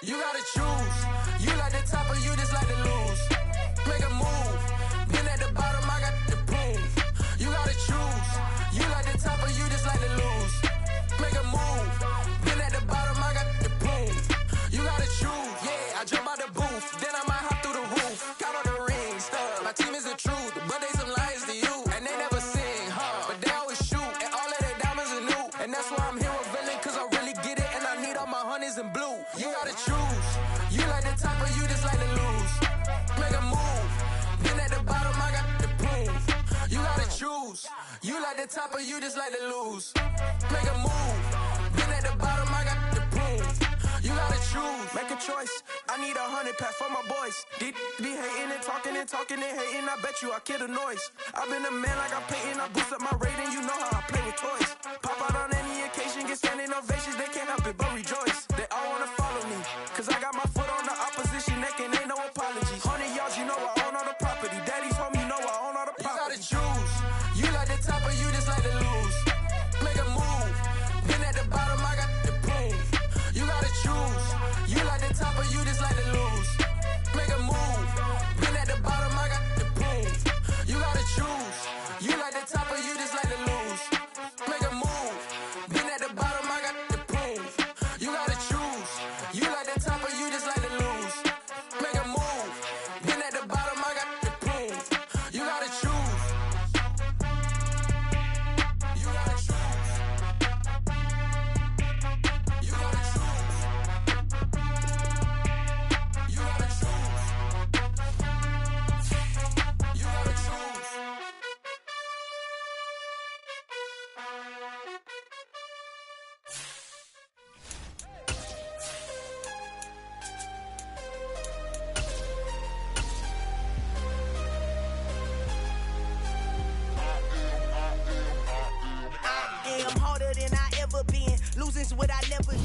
You gotta choose. You like the top or you just like to lose. Make a move. Been at the bottom, I got the proof. You gotta choose. You like the top or you just like to lose. Make a move. Been at the bottom, I got the proof. You gotta choose. Yeah, I jump out the booth. Then I might hop through the roof. Count on the rings. My team is the truth, but they some liars to you. And they never sing, but they always shoot. And all of their diamonds are new. And that's why I'm here revealing, cause I really get it. And I need all my honeys in blue. You gotta choose. You like the top or you just like to lose. Make a move. Been at the bottom, I got the proof. You gotta choose. You like the top or you just like to lose. Make a move. Been at the bottom, I got the proof. You gotta choose. Make a choice. I need 100 pack for my boys. Be hating and talking and talking and hating. I bet you I kill the noise. I've been a man like I'm Peyton. I boost up my rating. You know how I play with toys. Pop out on any occasion, get standing ovations. They can't help it but rejoice. They all wanna follow me, cause I got my foot on the opposition neck and ain't no apologies. 100 yards, you know I own all the property. Daddy's home, you know I own all the property. You gotta choose. You like the top or you just like to lose. Make a move. Been at the bottom, I got the proof. You gotta choose. You like the top or you just like to lose. Make a move. Been at the bottom, I got the proof. You gotta choose. You like the top or you just like to lose. Make a move. Been at the bottom, I got the proof. You gotta choose. You like the top or you just like to lose. Make a move. Been at the bottom, I got the proof. You gotta choose. You gotta choose. You gotta choose. You gotta choose. You gotta choose. I'm harder than I ever been. Losing's what I never do.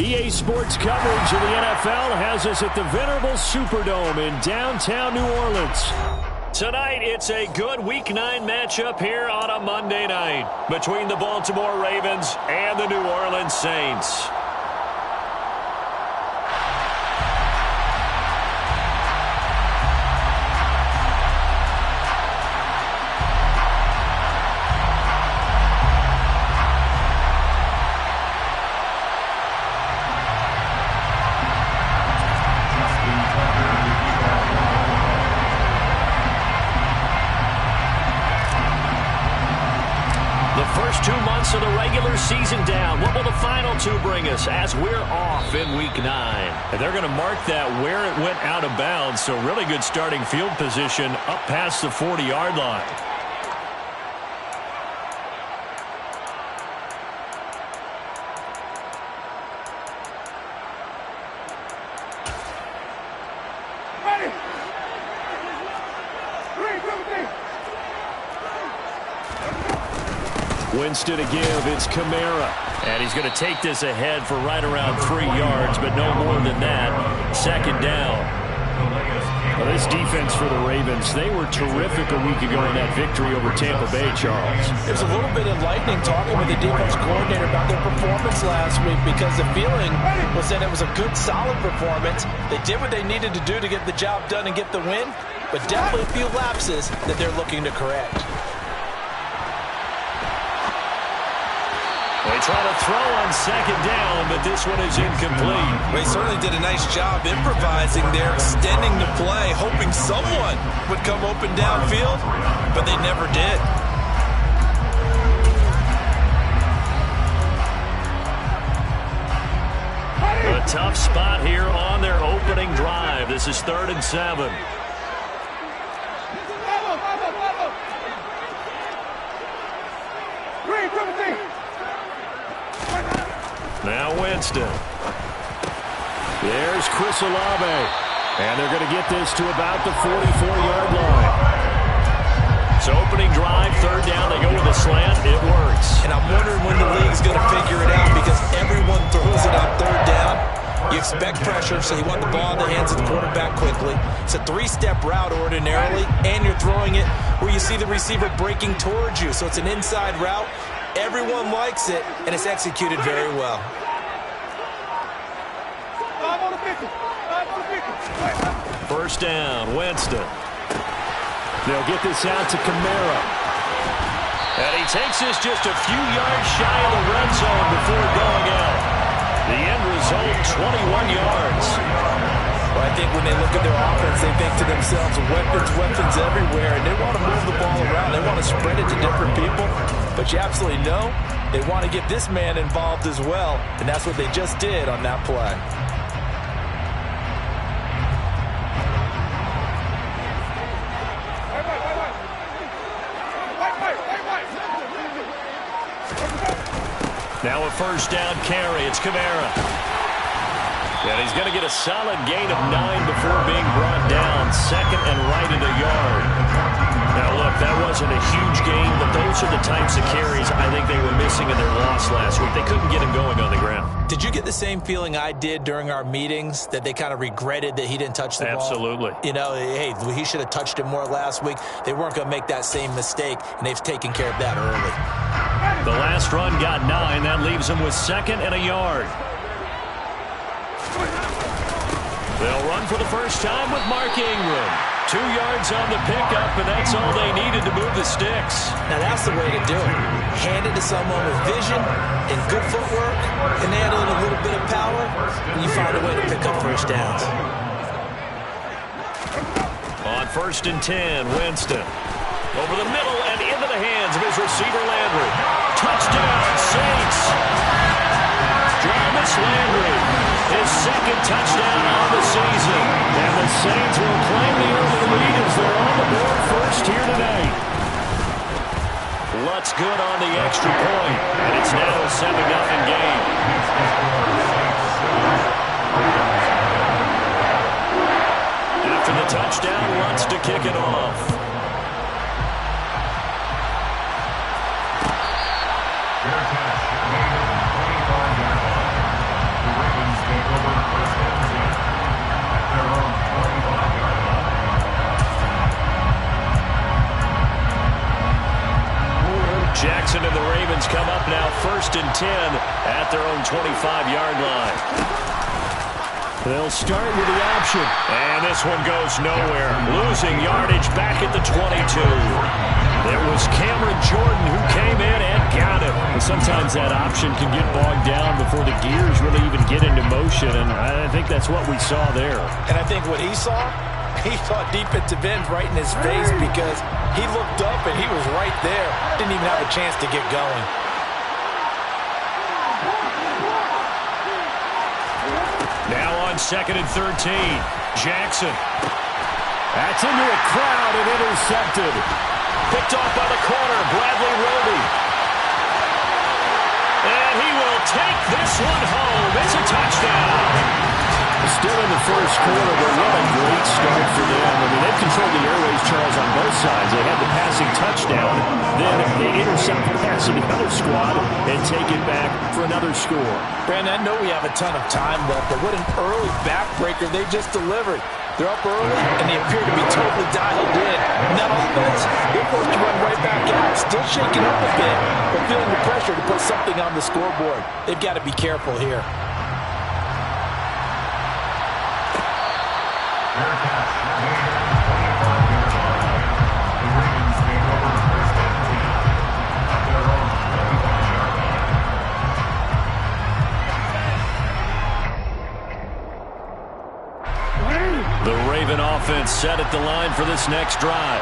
EA Sports coverage of the NFL has us at the venerable Superdome in downtown New Orleans. Tonight, it's a good Week 9 matchup here on a Monday night between the Baltimore Ravens and the New Orleans Saints. First 2 months of the regular season down. What will the final 2 bring us as we're off in Week 9? And they're going to mark that where it went out of bounds, so really good starting field position up past the 40-yard line. Winston to give, it's Kamara. And he's going to take this ahead for right around 3 yards, but no more than that. Second down. Well, this defense for the Ravens, they were terrific a week ago in that victory over Tampa Bay, Charles. It was a little bit enlightening talking with the defense coordinator about their performance last week, because the feeling was that it was a good, solid performance. They did what they needed to do to get the job done and get the win, but definitely a few lapses that they're looking to correct. They try to throw on second down, but this one is incomplete. They certainly did a nice job improvising there, extending the play, hoping someone would come open downfield, but they never did. A tough spot here on their opening drive. This is 3rd and 7. Now Winston. There's Chris Olave. And they're going to get this to about the 44-yard line. So opening drive, 3rd down, they go with a slant. It works. And I'm wondering when the league's going to figure it out, because everyone throws it on 3rd down. You expect pressure, so you want the ball in the hands of the quarterback quickly. It's a 3-step route ordinarily, and you're throwing it where you see the receiver breaking towards you. So it's an inside route. Everyone likes it, and it's executed very well. First down, Winston. They'll get this out to Kamara. And he takes this just a few yards shy of the red zone before going out. The end result, 21 yards. Well, I think when they look at their offense, they think to themselves, weapons everywhere, and they want to move the ball around. They want to spread it to different people. But you absolutely know they want to get this man involved as well, and that's what they just did on that play. Now a first down carry. It's Kamara. And he's going to get a solid gain of 9 before being brought down. Second and right at a yard. Now, look, that wasn't a huge gain, but those are the types of carries I think they were missing in their loss last week. They couldn't get him going on the ground. Did you get the same feeling I did during our meetings, that they kind of regretted that he didn't touch the ball? Absolutely. You know, hey, he should have touched it more last week. They weren't going to make that same mistake, and they've taken care of that early. The last run got 9. That leaves them with second and a yard. They'll run for the first time with Mark Ingram. 2 yards on the pickup, and that's all they needed to move the sticks. Now, that's the way to do it. Hand it to someone with vision and good footwork, and add in a little bit of power, and you find a way to pick up first downs. On first and 10, Winston. Over the middle and into the hands of his receiver, Landry. Touchdown, Saints. Jarvis Landry, his second touchdown on the season. And the Saints will claim the early lead as they're on the board first here tonight. Lutz good on the extra point, and it's now a 7-0 game. After the touchdown, Lutz to kick it off. Jackson and the Ravens come up now first and 10 at their own 25-yard line. They'll start with the option. And this one goes nowhere. Losing yardage back at the 22. It was Cameron Jordan who came in and got it. And sometimes that option can get bogged down before the gears really even get into motion, and I think that's what we saw there. And I think what he saw defensive end right in his face, because he looked up and he was right there. Didn't even have a chance to get going. Now on second and 13, Jackson. That's into a crowd and intercepted. Picked off by the corner, Bradley Roby. And he will take this one home. It's a touchdown. Still in the first quarter, but what a great start for them. I mean, they've controlled the airways, Charles, on both sides. They had the passing touchdown, then they intercept the pass of the other squad and take it back for another score. Brandon, I know we have a ton of time left, but what an early backbreaker they just delivered. They're up early, and they appear to be totally dialed in. And that offense, they're forced to run right back out. Still shaking up a bit, but feeling the pressure to put something on the scoreboard. They've got to be careful here. The Raven offense set at the line for this next drive.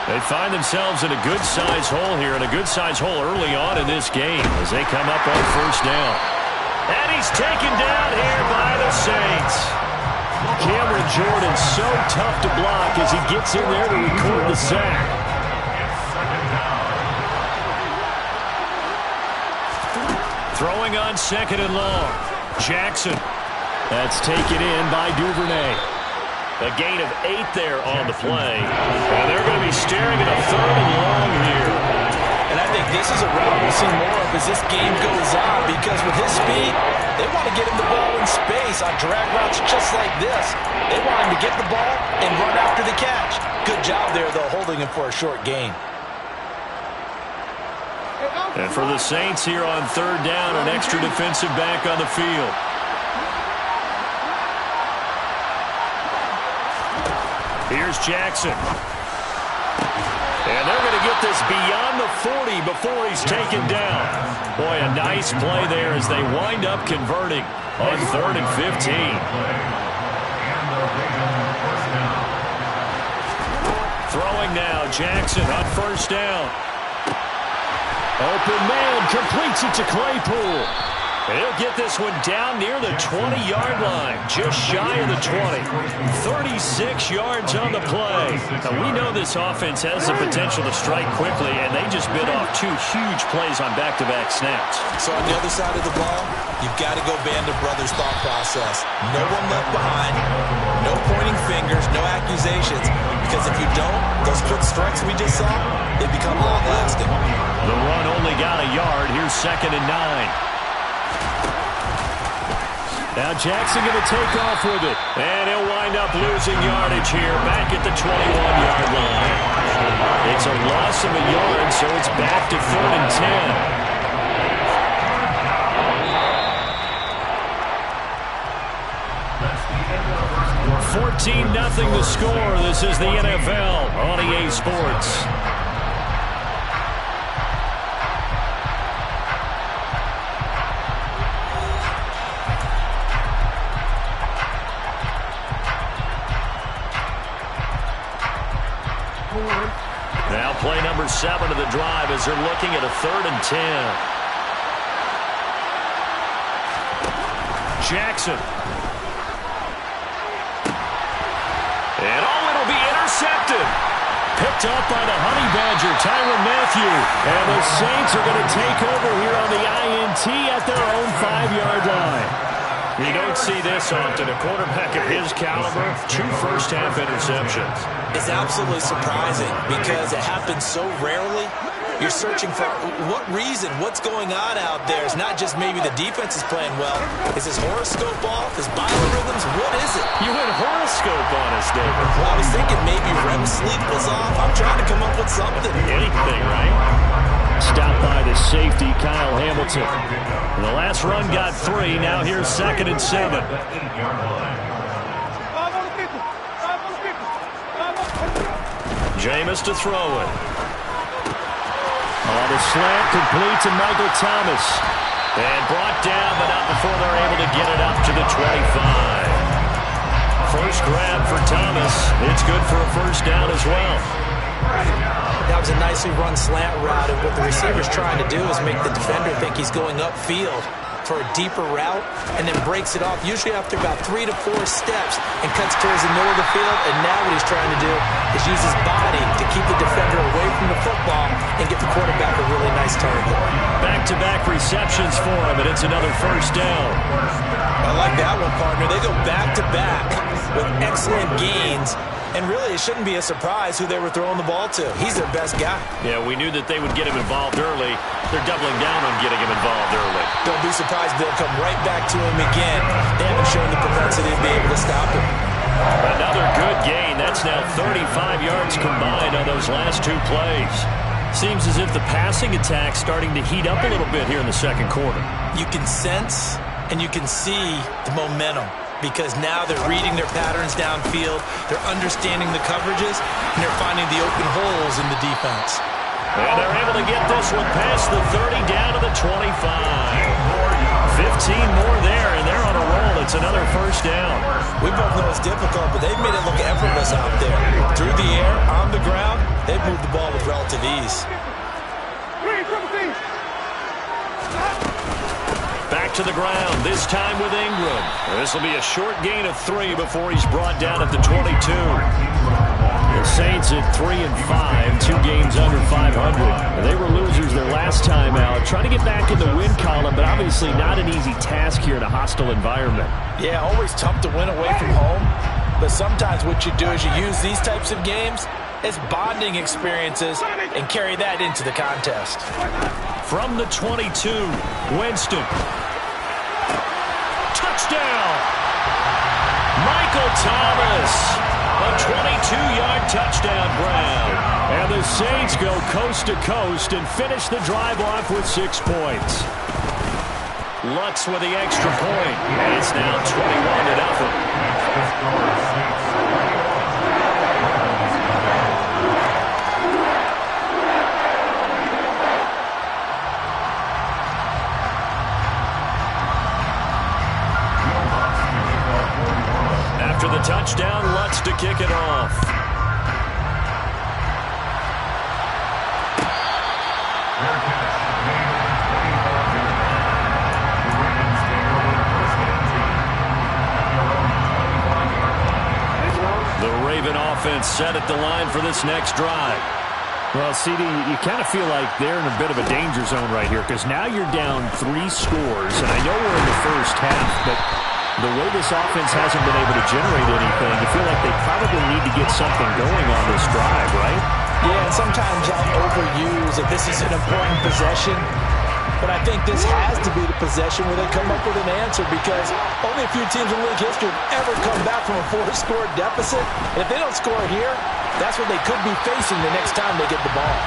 They find themselves in a good-sized hole here, and a good-sized hole early on in this game as they come up on first down. And he's taken down here by the Saints. Cameron Jordan so tough to block as he gets in there to record the sack. Throwing on second and long. Jackson. That's taken in by Duvernay. A gain of 8 there on the play. And they're going to be staring at a third and long here. And I think this is a route we'll see more of as this game goes on, because with his speed, they want to get him the ball in space on drag routes just like this. They want him to get the ball and run after the catch. Good job there, though, holding him for a short gain. And for the Saints here on third down, an extra defensive back on the field. Here's Jackson. And they're going to get this beyond the 40 before he's taken down. Boy, a nice play there as they wind up converting on 3rd and 15. Throwing now, Jackson on 1st down. Open man, completes it to Claypool. And he'll get this one down near the 20-yard line, just shy of the 20. 36 yards on the play. Now, we know this offense has the potential to strike quickly, and they just bit off 2 huge plays on back-to-back snaps. So on the other side of the ball, you've got to go Band of Brothers thought process. No one left behind, no pointing fingers, no accusations, because if you don't, those quick strikes we just saw, they become long-lasting. The run only got a yard. Here's 2nd and 9. Now Jackson going to take off with it. And he'll wind up losing yardage here back at the 21-yard line. It's a loss of a yard, so it's back to 3rd and 10. 14-0 the score. This is the NFL on EA Sports. Now play number 7 of the drive as they're looking at a 3rd and 10. Jackson. And it'll be intercepted. Picked up by the Honey Badger, Tyrann Mathieu. And the Saints are going to take over here on the INT at their own 5-yard line. You don't see this often. A quarterback of his caliber, 2 first-half interceptions. It's absolutely surprising because it happens so rarely. You're searching for what reason, what's going on out there. It's not just maybe the defense is playing well. Is his horoscope off? His biorhythms? What is it? You went horoscope on us, David. Well, I was thinking maybe REM sleep was off. I'm trying to come up with something. Anything, right? Stopped by the safety, Kyle Hamilton. And the last run got 3. Now here's 2nd and 7. Jameis to throw it. On the slant, complete to Michael Thomas. And brought down, but not before they're able to get it up to the 25. First grab for Thomas. It's good for a first down as well. That was a nicely run slant route, and what the receiver's trying to do is make the defender think he's going upfield for a deeper route, and then breaks it off, usually after about 3 to 4 steps, and cuts towards the middle of the field. And now what he's trying to do is use his body to keep the defender away from the football and get the quarterback a really nice target. Back-to-back receptions for him, and it's another first down. I like that one, partner. They go back-to-back with excellent gains. And really, it shouldn't be a surprise who they were throwing the ball to. He's their best guy. Yeah, we knew that they would get him involved early. They're doubling down on getting him involved early. Don't be surprised they'll come right back to him again. They haven't shown the propensity to be able to stop him. Another good gain. That's now 35 yards combined on those last 2 plays. Seems as if the passing attack's starting to heat up a little bit here in the second quarter. You can sense and you can see the momentum, because now they're reading their patterns downfield, they're understanding the coverages, and they're finding the open holes in the defense. And they're able to get this one past the 30 down to the 25. 15 more there, and they're on a roll. It's another first down. We both know it's difficult, but they've made it look effortless out there. Through the air, on the ground, they've moved the ball with relative ease. Back to the ground, this time with Ingram. This will be a short gain of 3 before he's brought down at the 22. The Saints at 3-5, 2 games under 500. They were losers their last time out. Trying to get back in the win column, but obviously not an easy task here in a hostile environment. Yeah, always tough to win away from home. But sometimes what you do is you use these types of games as bonding experiences and carry that into the contest. From the 22, Winston. Touchdown! Michael Thomas! A 22-yard touchdown grab. And the Saints go coast to coast and finish the drive off with 6 points. Lutz with the extra point. And it's now 21-0. with a touchdown. Lutz to kick it off. The Raven offense set at the line for this next drive. Well, CD, you kind of feel like they're in a bit of a danger zone right here because now you're down 3 scores, and I know we're in the first half, but the way this offense hasn't been able to generate anything, you feel like they probably need to get something going on this drive, right? Yeah, and sometimes I'll overuse that this is an important possession, but I think this has to be the possession where they come up with an answer because only a few teams in league history have ever come back from a 4-score deficit. And if they don't score here, that's what they could be facing the next time they get the ball.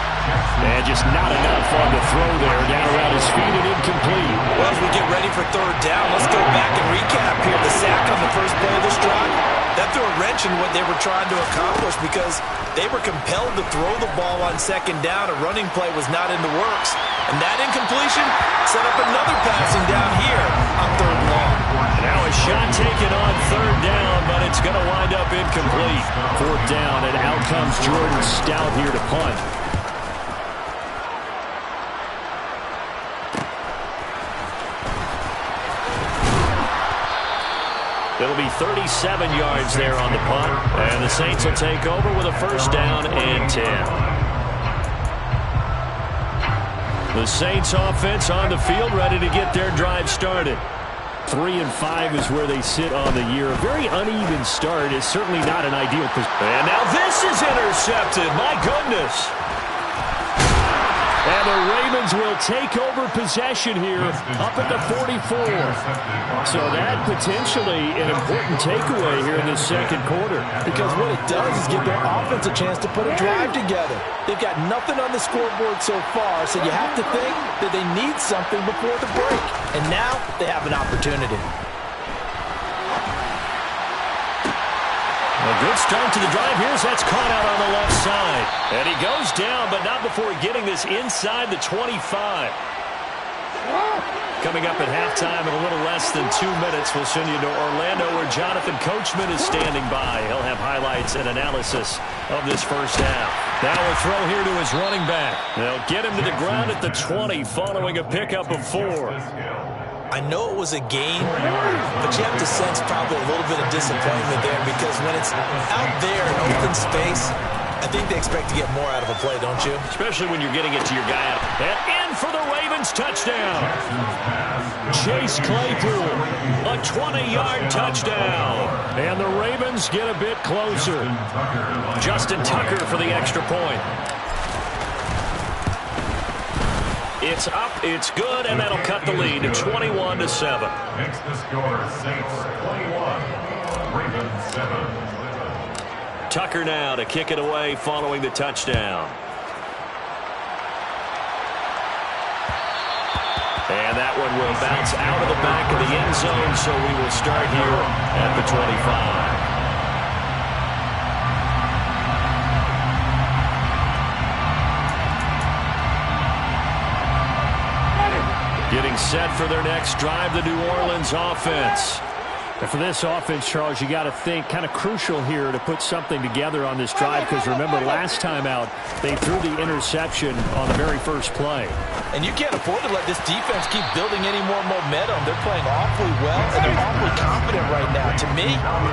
And just not enough on the throw there. Down around his feet and incomplete. Well, as we get ready for third down, let's go back and recap here. The sack on the first play of this drive, that threw a wrench in what they were trying to accomplish because they were compelled to throw the ball on second down. A running play was not in the works. And that incompletion set up another passing down here on third and long. Now a shot taken on third down, but it's going to wind up incomplete. Fourth down, and out comes Jordan Stout here to punt. It'll be 37 yards there on the punt, and the Saints will take over with a first down and 10. The Saints offense on the field, ready to get their drive started. 3-5 is where they sit on the year. A very uneven start is certainly not an ideal position. And now this is intercepted. My goodness. And the Ravens will take over possession here up at the 44. So that potentially an important takeaway here in the second quarter. Because what it does is give their offense a chance to put a drive together. They've got nothing on the scoreboard so far, so you have to think that they need something before the break. And now they have an opportunity. A good start to the drive. Here's that's caught out on the left side. And he goes down, but not before getting this inside the 25. Coming up at halftime in a little less than 2 minutes, we'll send you to Orlando where Jonathan Coachman is standing by. He'll have highlights and analysis of this first half. Now a throw here to his running back. They'll get him to the ground at the 20 following a pickup of 4. I know it was a gain, but you have to sense probably a little bit of disappointment there because when it's out there in open space, I think they expect to get more out of a play, don't you? Especially when you're getting it to your guy out. And in for the Ravens touchdown. Chase Claypool, a 20-yard touchdown. And the Ravens get a bit closer. Justin Tucker for the extra point. It's up, it's good, and that'll cut the lead to 21-7. Next to score, Saints 21, Ravens 7. Tucker now to kick it away following the touchdown. And that one will bounce out of the back of the end zone, so we will start here at the 25. Getting set for their next drive, the New Orleans offense. And for this offense, Charles, you got to think kind of crucial here to put something together on this drive because remember last time out they threw the interception on the very first play. And you can't afford to let this defense keep building any more momentum. They're playing awfully well, and they're awfully confident right now. To me,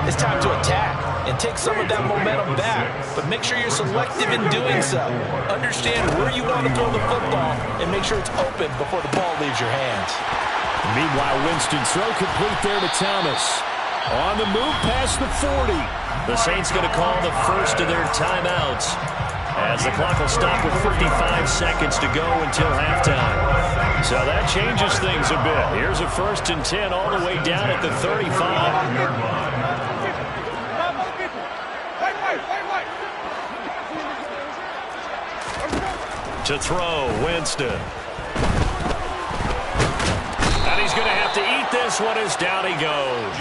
it's time to attack and take some of that momentum back. But make sure you're selective in doing so. Understand where you want to throw the football and make sure it's open before the ball leaves your hands. Meanwhile, Winston throw complete there to Thomas. On the move past the 40. The Saints going to call the first of their timeouts as the clock will stop with 55 seconds to go until halftime. So that changes things a bit. Here's a 1st and 10 all the way down at the 35. To throw, Winston. And he's going to have to eat this one as down he goes.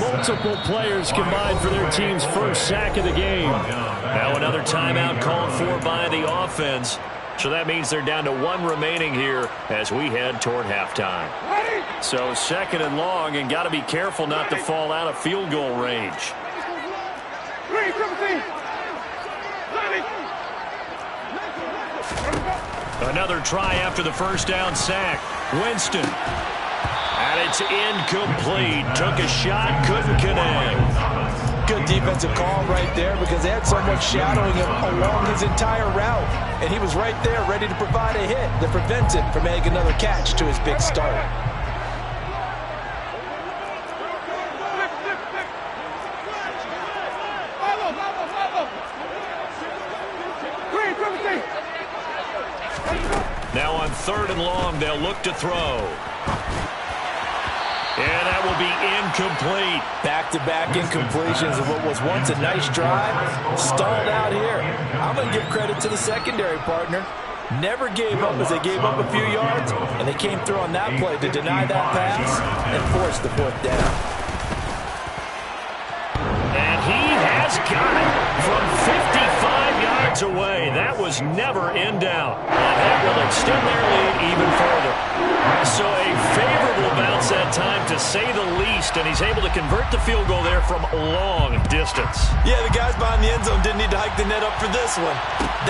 Multiple players combined for their team's first sack of the game. Now another timeout called for by the offense. So that means they're down to 1 remaining here as we head toward halftime. So 2nd and long, and got to be careful not to fall out of field goal range. Another try after the first down sack. Winston. And it's incomplete. Took a shot, couldn't connect. Good defensive call right there because they had someone shadowing him along his entire route. And he was right there ready to provide a hit that prevents him from making another catch to his big start. Now on 3rd and long, they'll look to throw. And that will be incomplete. Back-to-back incompletions of what was once a nice drive. Stalled out here. I'm going to give credit to the secondary partner. Never gave up as they gave up a few yards, and they came through on that play to deny that pass and force the 4th down. And he has got it from 55 yards away. That was never in doubt. And that will extend their lead even further. So a favorable bounce that time, to say the least, and he's able to convert the field goal there from long distance. Yeah, the guys behind the end zone didn't need to hike the net up for this one.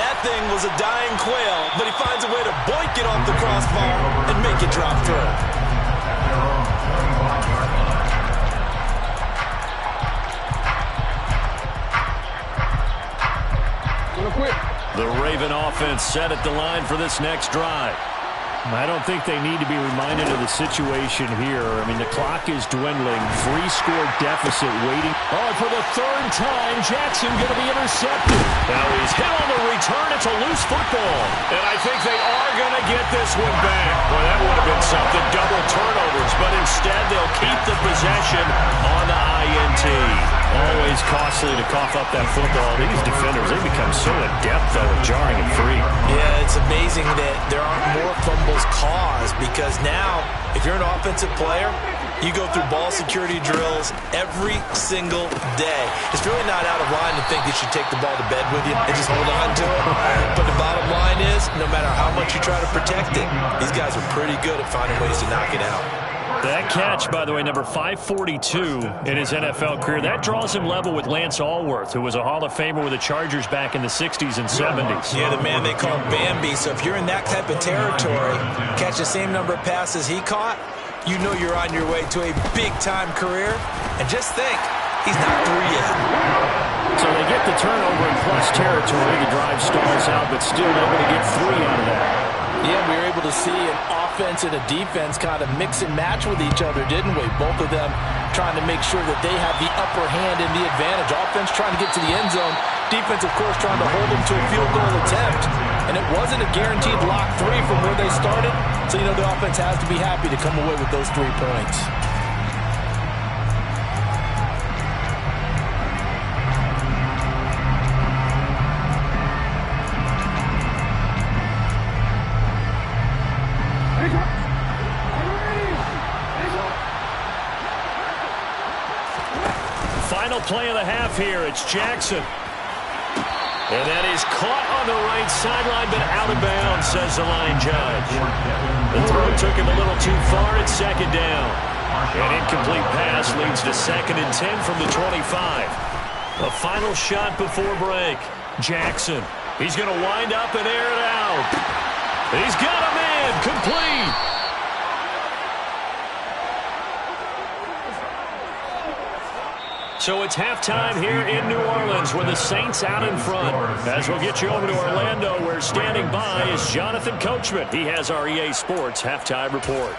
That thing was a dying quail, but he finds a way to boink it off the crossbar and make it drop through. The Raven offense set at the line for this next drive. I don't think they need to be reminded of the situation here. I mean, the clock is dwindling. 3-score deficit waiting. Oh, for the 3rd time, Jackson going to be intercepted. Now he's hit on the return. It's a loose football. And I think they are going to get this one back. Well, that would have been something. Double turnovers. But instead, they'll keep the possession on the INT. Always costly to cough up that football. These defenders, they become so adept, though, at jarring it free. Yeah, it's amazing that there aren't more fumbles caused, because now, if you're an offensive player, you go through ball security drills every single day. It's really not out of line to think you should take the ball to bed with you and just hold on to it. But the bottom line is, no matter how much you try to protect it, these guys are pretty good at finding ways to knock it out. That catch, by the way, number 542 in his NFL career, that draws him level with Lance Allworth, who was a Hall of Famer with the Chargers back in the 60s and 70s. Yeah, the man they call Bambi. So if you're in that type of territory, catch the same number of passes he caught, you know you're on your way to a big-time career. And just think, he's not through yet. So they get the turnover in plus territory. The drive stalls out, but still able to get 3 out of that. Yeah, we were able to see an offense and a defense kind of mix and match with each other, didn't we? Both of them trying to make sure that they have the upper hand and the advantage. Offense trying to get to the end zone. Defense, of course, trying to hold them to a field goal attempt. And it wasn't a guaranteed lock 3 from where they started. So, you know, the offense has to be happy to come away with those 3 points. Final play of the half here. It's Jackson. And that is caught on the right sideline, but out of bounds, says the line judge. The throw took him a little too far. It's 2nd down. An incomplete pass leads to 2nd and 10 from the 25. A final shot before break. Jackson. He's going to wind up and air it out. He's got a man. Complete. So it's halftime here in New Orleans with the Saints out in front. As we'll get you over to Orlando, where standing by is Jonathan Coachman. He has our EA Sports halftime report.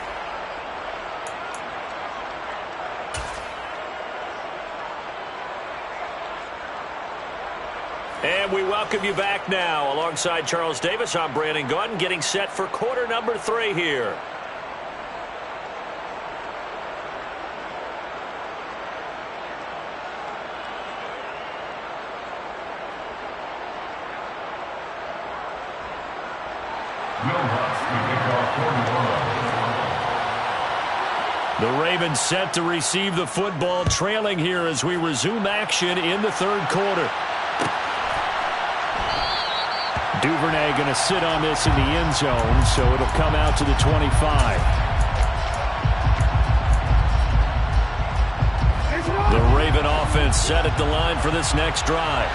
And we welcome you back now. Alongside Charles Davis, I'm Brandon Gaudin, getting set for quarter number 3 here. The Ravens set to receive the football, trailing here as we resume action in the 3rd quarter. Duvernay going to sit on this in the end zone, so it'll come out to the 25. offense set at the line for this next drive.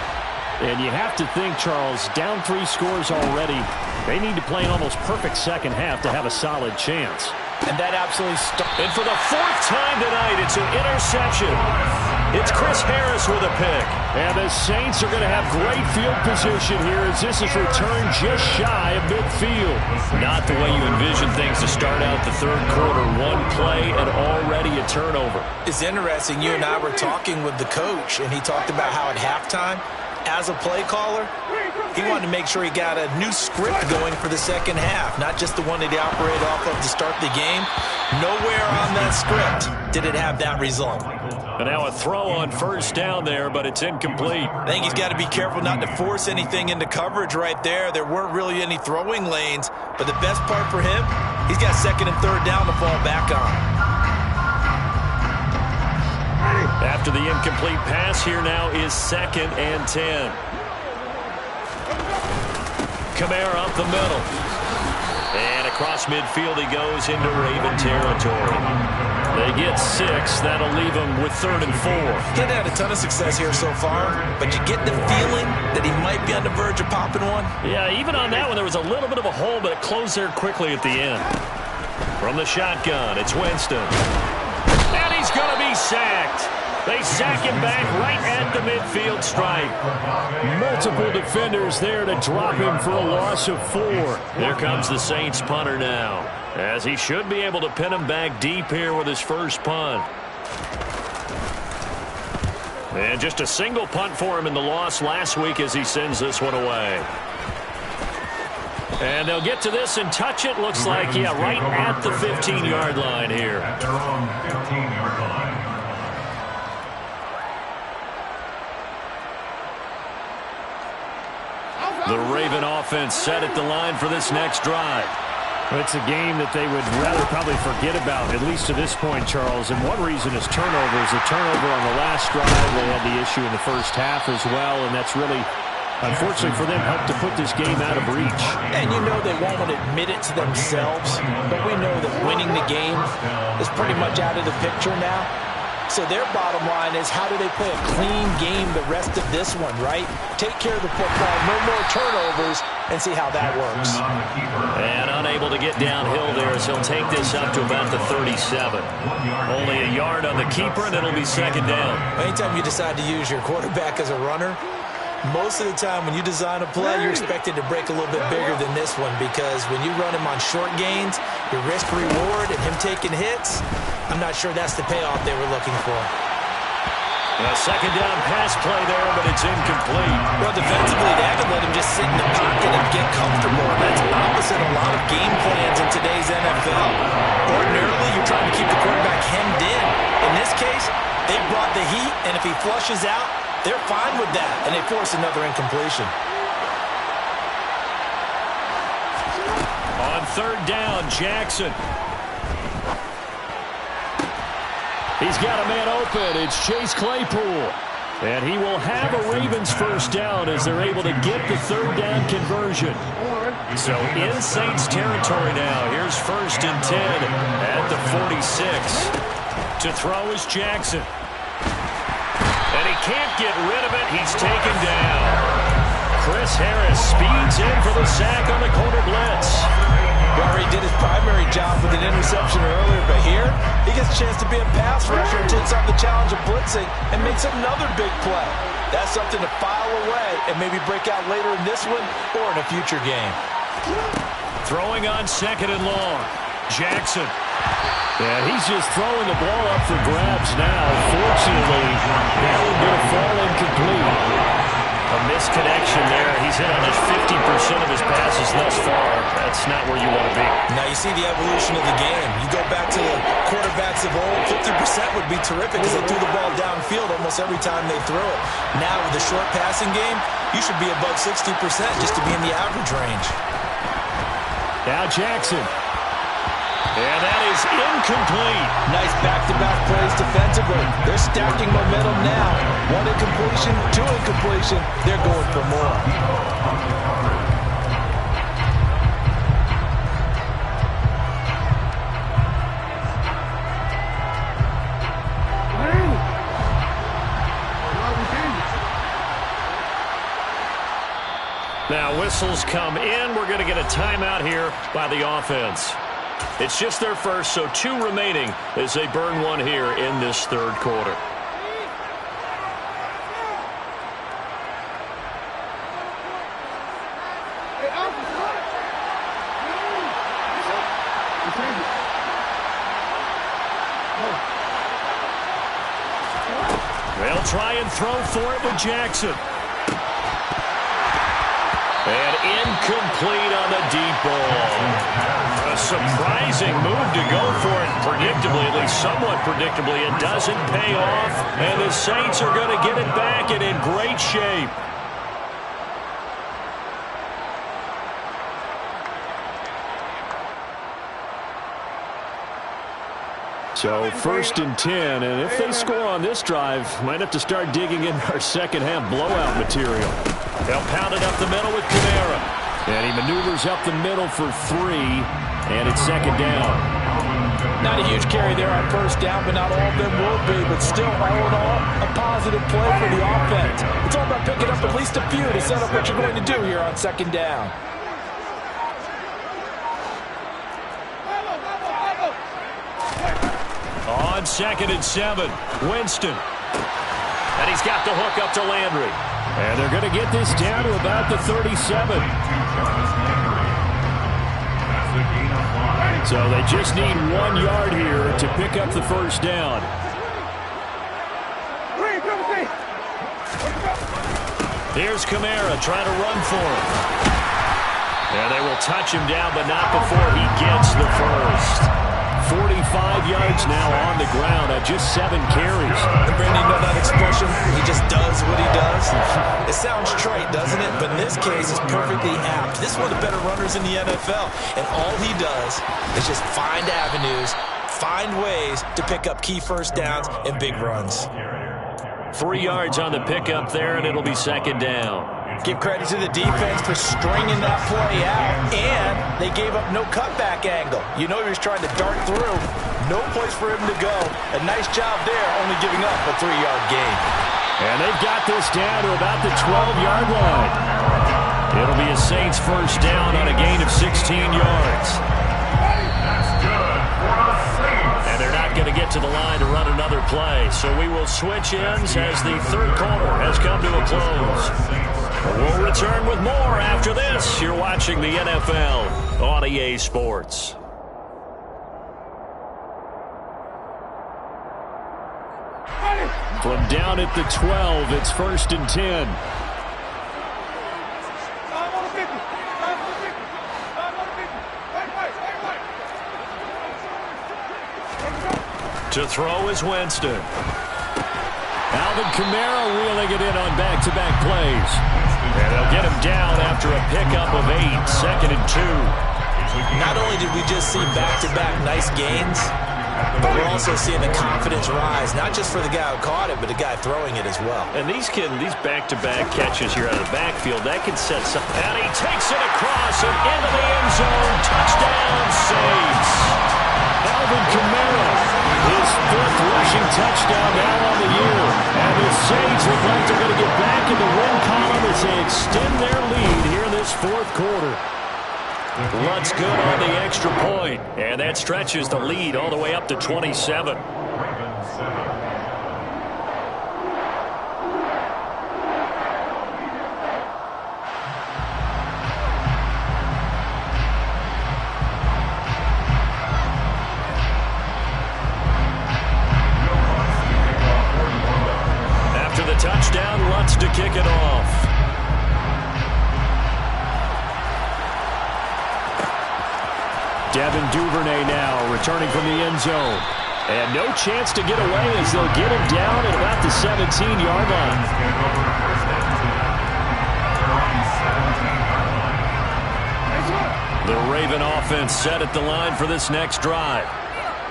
And you have to think, Charles, down 3 scores already. They need to play an almost perfect second half to have a solid chance. And that absolutely And for the 4th time tonight, it's an interception. It's Chris Harris with a pick. And the Saints are going to have great field position here as this is returned just shy of midfield. Not the way you envision things to start out the third quarter. 1 play and already a turnover. It's interesting. You and I were talking with the coach, and he talked about how at halftime, as a play caller, he wanted to make sure he got a new script going for the second half, not just the one that he operated off of to start the game. Nowhere on that script did it have that result. And now a throw on first down there, but it's incomplete. I think he's got to be careful not to force anything into coverage right there. There weren't really any throwing lanes, but the best part for him, he's got second and third down to fall back on. After the incomplete pass, here now is 2nd and 10. Kamara up the middle. And across midfield he goes into Raven territory. They get 6. That'll leave them with 3rd and 4. He's had a ton of success here so far, but you get the feeling that he might be on the verge of popping one. Yeah, even on that one, there was a little bit of a hole, but it closed there quickly at the end. From the shotgun, it's Winston. And he's going to be sacked. They sack him back right at the midfield stripe. Multiple defenders there to drop him for a loss of 4. Here comes the Saints punter now, as he should be able to pin him back deep here with his first punt. And just a single punt for him in the loss last week as he sends this one away. And they'll get to this and touch it. Looks like, yeah, right at the 15-yard line here. At their own 15-yard line. The Raven offense set at the line for this next drive. It's a game that they would rather probably forget about, at least to this point, Charles. And one reason is turnovers. A turnover on the last drive. They had the issue in the first half as well, and that's really, unfortunately for them, helped to put this game out of reach. And you know they won't admit it to themselves, but we know that winning the game is pretty much out of the picture now. So their bottom line is, how do they play a clean game the rest of this one, right? Take care of the football, no more turnovers, and see how that works. And unable to get downhill there, so he'll take this up to about the 37. Only a yard on the keeper, and it'll be 2nd down. Anytime you decide to use your quarterback as a runner, most of the time when you design a play, you're expected to break a little bit bigger than this one, because when you run him on short gains, your risk-reward and him taking hits, I'm not sure that's the payoff they were looking for. A 2nd down pass play there, but it's incomplete. Well, defensively, they haven't let him just sit in the pocket and get comfortable. That's opposite a lot of game plans in today's NFL. Ordinarily, you're trying to keep the quarterback hemmed in. In this case, they brought the heat, and if he flushes out, they're fine with that, and they force another incompletion. On 3rd down, Jackson. He's got a man open. It's Chase Claypool. And he will have a Ravens first down as they're able to get the 3rd down conversion. So in Saints territory now. Here's 1st and 10 at the 46. To throw is Jackson. And he can't get rid of it. He's taken down. Chris Harris speeds in for the sack on the corner blitz. Well, he did his primary job with an interception earlier, but here he gets a chance to be a pass rusher and takes on the challenge of blitzing and makes another big play. That's something to file away and maybe break out later in this one or in a future game. Throwing on 2nd and long. Jackson. Yeah, he's just throwing the ball up for grabs now. Fortunately, that one going to fall incomplete. A misconnection there. He's hit on just 50% of his passes thus far. That's not where you want to be. Now you see the evolution of the game. You go back to the quarterbacks of old, 50% would be terrific because they threw the ball downfield almost every time they threw it. Now with the short passing game, you should be above 60% just to be in the average range. Now Jackson. And that is incomplete. Nice back-to-back plays defensively. They're stacking momentum now. 1 incompletion, 2 incompletion. They're going for more. Now whistles come in. We're going to get a timeout here by the offense. It's just their first, so 2 remaining as they burn one here in this third quarter. They'll try and throw for it with Jackson. And incomplete on the deep ball. A surprising move to go for it predictably, at least somewhat predictably. It doesn't pay off, and the Saints are going to get it back and in great shape. So 1st and 10, and if they score on this drive, might have to start digging in our second half blowout material. They'll pound it up the middle with Kamara. And he maneuvers up the middle for 3, and it's 2nd down. Not a huge carry there on 1st down, but not all of them will be. But still, all in all, a positive play for the offense. It's all about picking up at least a few to set up what you're going to do here on 2nd down. On 2nd and 7, Winston. And he's got the hook up to Landry. And they're going to get this down to about the 37. So they just need 1 yard here to pick up the 1st down. Here's Kamara trying to run for him. And they will touch him down, but not before he gets the 1st. 45 yards now on the ground at just 7 carries. And Brandon, you know that expression? He just does what he does. It sounds trite, doesn't it? But in this case, it's perfectly apt. This is one of the better runners in the NFL. And all he does is just find avenues, find ways to pick up key 1st downs and big runs. 3 yards on the pickup there, and it'll be 2nd down. Give credit to the defense for stringing that play out, and they gave up no cutback angle. You know he was trying to dart through. No place for him to go. A nice job there, only giving up a 3-yard gain. And they've got this down to about the 12-yard line. It'll be a Saints 1st down on a gain of 16 yards. And they're not going to get to the line to run another play. So we will switch ends as the third quarter has come to a close. We'll return with more after this. You're watching the NFL on EA Sports. From down at the 12, it's 1st and 10. To throw is Winston. Alvin Kamara wheeling it in on back-to-back plays. And they'll get him down after a pickup of 8, 2nd and 2. Not only did we just see back-to-back nice gains, but we're also seeing the confidence rise, not just for the guy who caught it, but the guy throwing it as well. And these back-to-back catches here out of the backfield, that can set something. And he takes it across and into the end zone. Touchdown, Saints. Alvin Kamara, his 5th rushing touchdown now on the year. And the Saints look like they're going to get back in the win column as they extend their lead here in this 4th quarter. Lutz good on the extra point, and that stretches the lead all the way up to 27. After the touchdown, Lutz to kick it off. Devin Duvernay now returning from the end zone. And no chance to get away as they'll get him down at about the 17-yard line. The Raven offense set at the line for this next drive.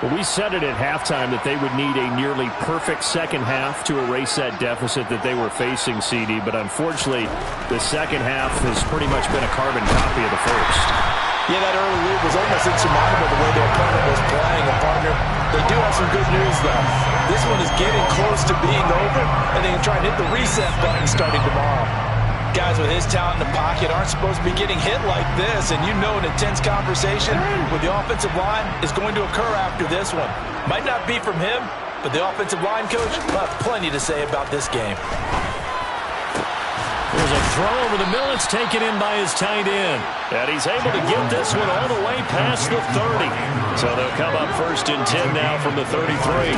Well, we said it at halftime that they would need a nearly perfect second half to erase that deficit that they were facing, CD. But unfortunately, the second half has pretty much been a carbon copy of the first. Yeah, that early lead was almost insurmountable the way their opponent was playing. And, partner, they do have some good news, though. This one is getting close to being over, and they can try and hit the reset button starting tomorrow. Guys with his talent in the pocket aren't supposed to be getting hit like this, and you know an intense conversation with the offensive line is going to occur after this one. Might not be from him, but the offensive line coach will have plenty to say about this game. There's a throw over the middle. It's taken in by his tight end. And he's able to get this one all the way past the 30. So they'll come up 1st and 10 now from the 33.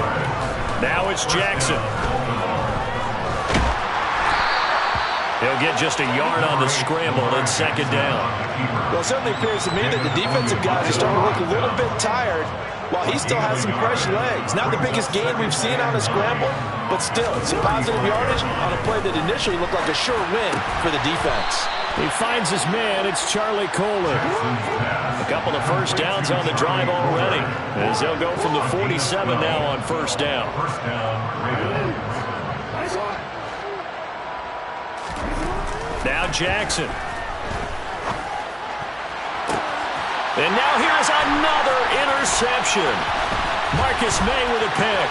Now it's Jackson. He'll get just a yard on the scramble and 2nd down. Well, it certainly appears to me that the defensive guys are starting to look a little bit tired while he still has some fresh legs. Not the biggest gain we've seen on a scramble, but still, some positive yardage on a play that initially looked like a sure win for the defense. He finds his man. It's Charlie Kohler. A couple of first downs on the drive already, as they'll go from the 47 now on 1st down. Now Jackson. And now here's another interception. Marcus May with a pick.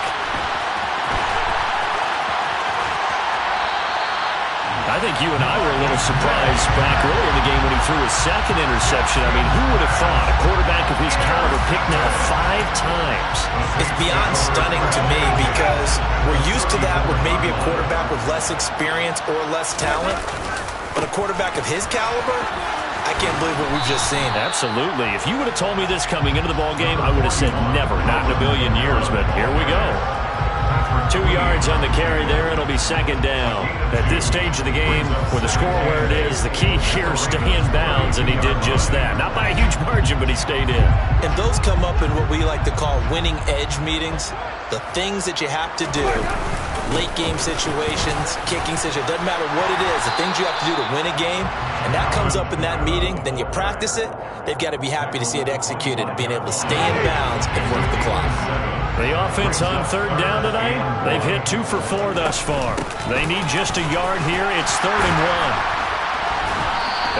I think you and I were a little surprised back earlier in the game when he threw his 2nd interception. I mean, who would have thought a quarterback of his caliber picked now 5 times? It's beyond stunning to me because we're used to that with maybe a quarterback with less experience or less talent. But a quarterback of his caliber, I can't believe what we've just seen. Absolutely. If you would have told me this coming into the ballgame, I would have said never, not in a billion years, but here we go. 2 yards on the carry there. It'll be 2nd down. At this stage of the game, with the score where it is, the key here is stay in bounds, and he did just that. Not by a huge margin, but he stayed in. And those come up in what we like to call winning edge meetings. The things that you have to do, late game situations, kicking situations, doesn't matter what it is, the things you have to do to win a game, and that comes up in that meeting, then you practice it, they've got to be happy to see it executed, being able to stay in bounds and work the clock. The offense on 3rd down tonight, they've hit 2 for 4 thus far. They need just a yard here. It's 3rd and 1.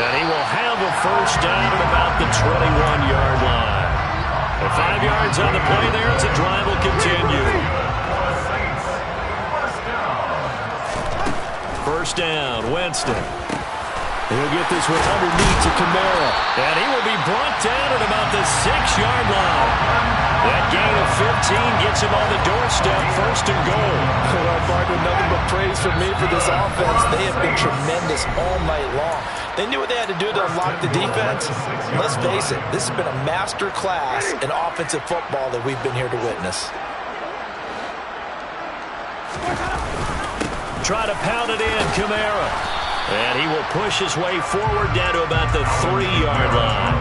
And he will have a 1st down at about the 21-yard line. The 5 yards on the play there as the drive will continue. 1st down, Winston. He'll get this one underneath to Kamara. And he will be brought down at about the 6-yard line. That gain of 15 gets him on the doorstep, 1st and goal. Well, Martin, nothing but praise from me for this offense. They have been tremendous all night long. They knew what they had to do to unlock the defense. Let's face it, this has been a master class in offensive football that we've been here to witness. Try to pound it in, Kamara. And he will push his way forward down to about the 3-yard line.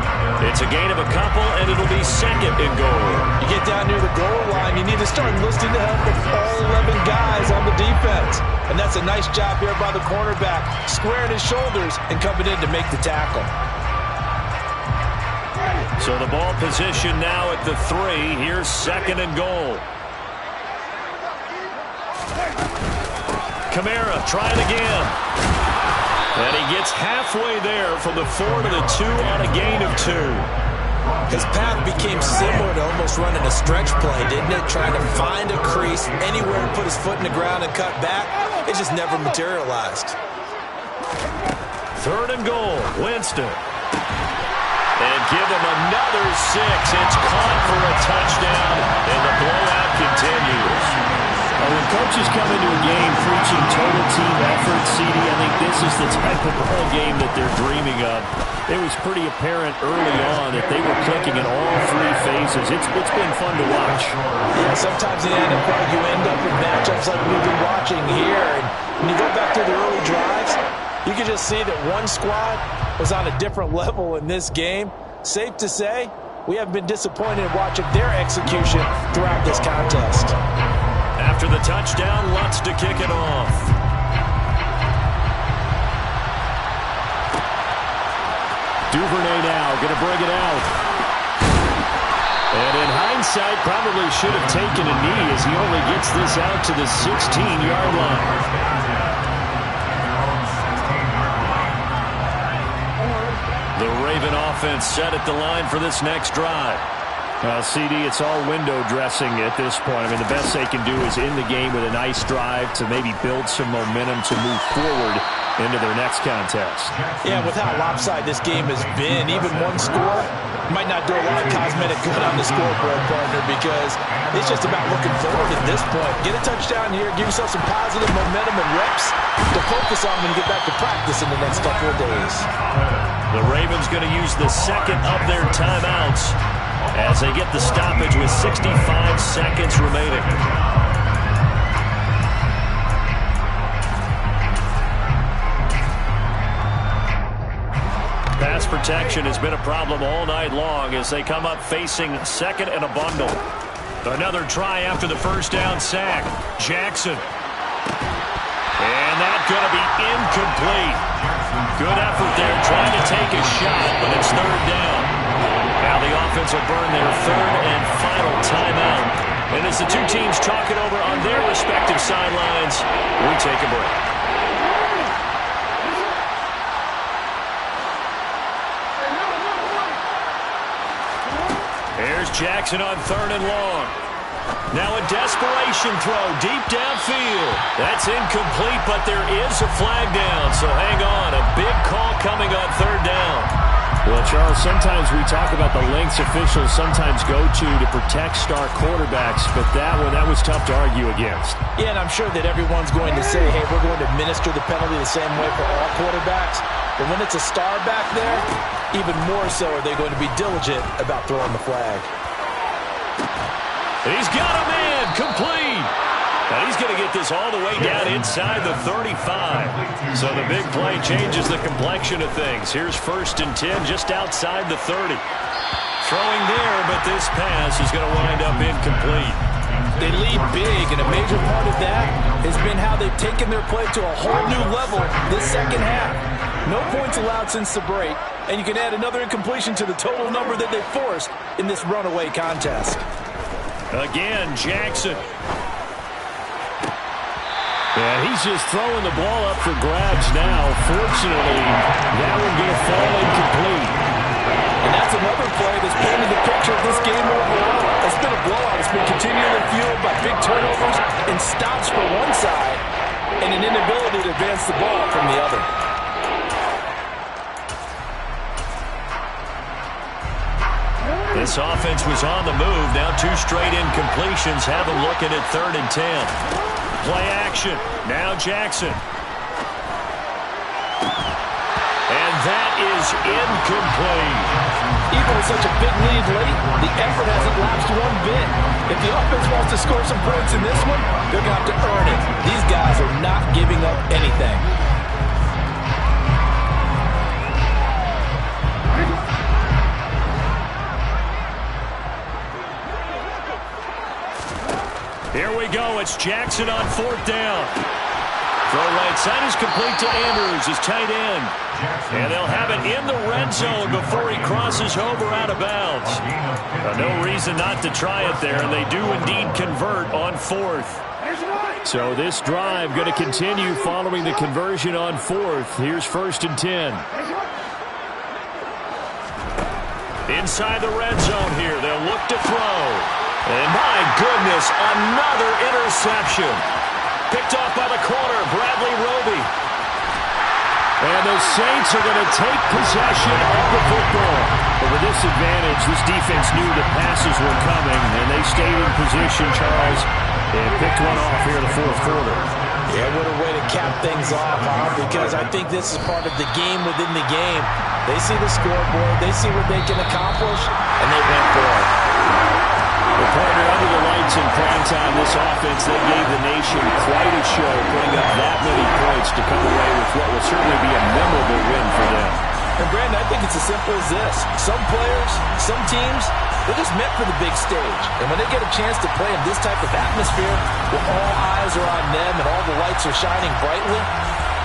It's a gain of a couple, and it'll be 2nd and goal. You get down near the goal line, you need to start enlisting the help of all 11 guys on the defense. And that's a nice job here by the cornerback, squaring his shoulders and coming in to make the tackle. So the ball position now at the 3. Here's 2nd and goal. Kamara trying again. And he gets halfway there from the 4 to the 2 on a gain of 2. His path became similar to almost running a stretch play, didn't it? Trying to find a crease, anywhere to put his foot in the ground and cut back. It just never materialized. 3rd and goal, Winston. And give him another 6. It's caught for a touchdown, and the blowout continues. When coaches come into a game preaching total team effort, CD, I think this is the type of ball game that they're dreaming of. It was pretty apparent early on that they were clicking in all 3 phases. It's been fun to watch. Yeah, sometimes in the NFL you end up with matchups like we've been watching here. And when you go back to the early drives, you can just see that one squad was on a different level in this game. Safe to say, we have been disappointed in watching their execution throughout this contest. After the touchdown, Lutz to kick it off. Duvernay now going to bring it out. And in hindsight, probably should have taken a knee as he only gets this out to the 16-yard line. The Raven offense set at the line for this next drive. CD, it's all window dressing at this point. I mean, the best they can do is in the game with a nice drive to maybe build some momentum to move forward into their next contest. Yeah, with how lopsided this game has been, even one score might not do a lot of cosmetic good on the scoreboard, partner, because it's just about looking forward at this point. Get a touchdown here, give yourself some positive momentum and reps to focus on when you get back to practice in the next couple of days. The Ravens going to use the second of their timeouts as they get the stoppage with 65 seconds remaining. Pass protection has been a problem all night long as they come up facing second and a bundle. Another try after the first down sack. Jackson. And that's going to be incomplete. Good effort there trying to take a shot, but it's third down. Now the offense will burn their third and final timeout. And as the two teams talk it over on their respective sidelines, we take a break. Here's Jackson on third and long. Now a desperation throw deep downfield. That's incomplete, but there is a flag down, so hang on. A big call coming on third down. Well, Charles, sometimes we talk about the lengths officials sometimes go to protect star quarterbacks, but that was tough to argue against. Yeah, and I'm sure that everyone's going to say, hey, we're going to administer the penalty the same way for all quarterbacks. But when it's a star back there, even more so are they going to be diligent about throwing the flag. He's got a man, complete. And he's going to get this all the way down inside the 35. So the big play changes the complexion of things. Here's 1st and 10 just outside the 30. Throwing there, but this pass is going to wind up incomplete. They lead big, and a major part of that has been how they've taken their play to a whole new level this second half. No points allowed since the break, and you can add another incompletion to the total number that they forced in this runaway contest. Again, Jackson. And he's just throwing the ball up for grabs now. Fortunately, that one going to fall incomplete. And that's another play that's painted the picture of this game overall. It's been a blowout. It's been continually fueled by big turnovers and stops for one side and an inability to advance the ball from the other. This offense was on the move. Now 2 straight incompletions have them looking at 3rd and 10. Play action. Now Jackson. And that is incomplete. Even with such a big lead late, the effort hasn't lapsed one bit. If the offense wants to score some points in this one, they're going to have to earn it. These guys are not giving up anything. Here we go. It's Jackson on 4th down. Throw right side is complete to Andrews, his tight end. And they'll have it in the red zone before he crosses over out of bounds. No reason not to try it there, and they do indeed convert on 4th. So this drive going to continue following the conversion on 4th. Here's 1st and 10. Inside the red zone here. They'll look to throw. And my goodness, another interception. Picked off by the corner, Bradley Roby. And the Saints are going to take possession of the football. But with this advantage, this defense knew the passes were coming, and they stayed in position, Charles, and picked one off here in the 4th quarter. Yeah, what a way to cap things off, huh? Because I think this is part of the game within the game. They see the scoreboard, they see what they can accomplish, and they went for it. The partner under the lights in prime time, this offense, they gave the nation quite a show, putting up that many points to come away with what will certainly be a memorable win for them. And Brandon, I think it's as simple as this. Some players, some teams, they're just meant for the big stage. And when they get a chance to play in this type of atmosphere, where all eyes are on them and all the lights are shining brightly,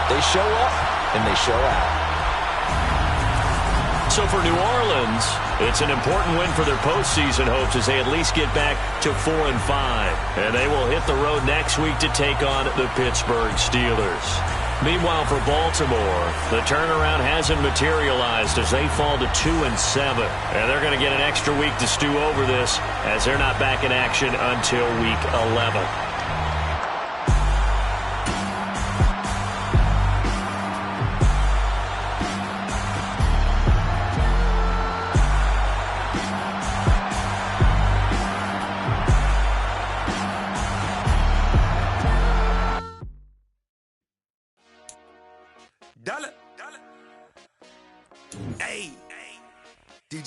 they show up and they show out. So for New Orleans, it's an important win for their postseason hopes as they at least get back to 4-5. And they will hit the road next week to take on the Pittsburgh Steelers. Meanwhile, for Baltimore, the turnaround hasn't materialized as they fall to 2-7. And they're going to get an extra week to stew over this as they're not back in action until week 11.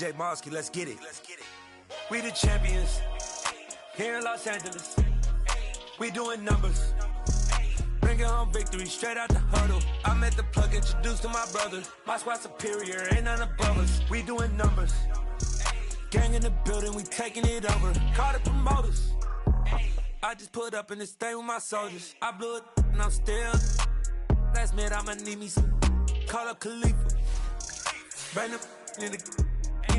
DJ Mosky, let's get it. We the champions here in Los Angeles. We doing numbers. Bringing home victory straight out the huddle. I met the plug, introduced to my brother. My squad superior, ain't none above us. We doing numbers. Gang in the building, we taking it over. Call the promoters. I just put up in this thing with my soldiers. I blew it and I'm still. Last minute I'ma need me some. Call up Khalifa. Bring them in the.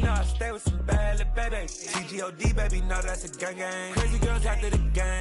You know I stay with some bad little baby. TGOD baby, know that's a gang gang. Crazy girls after the game.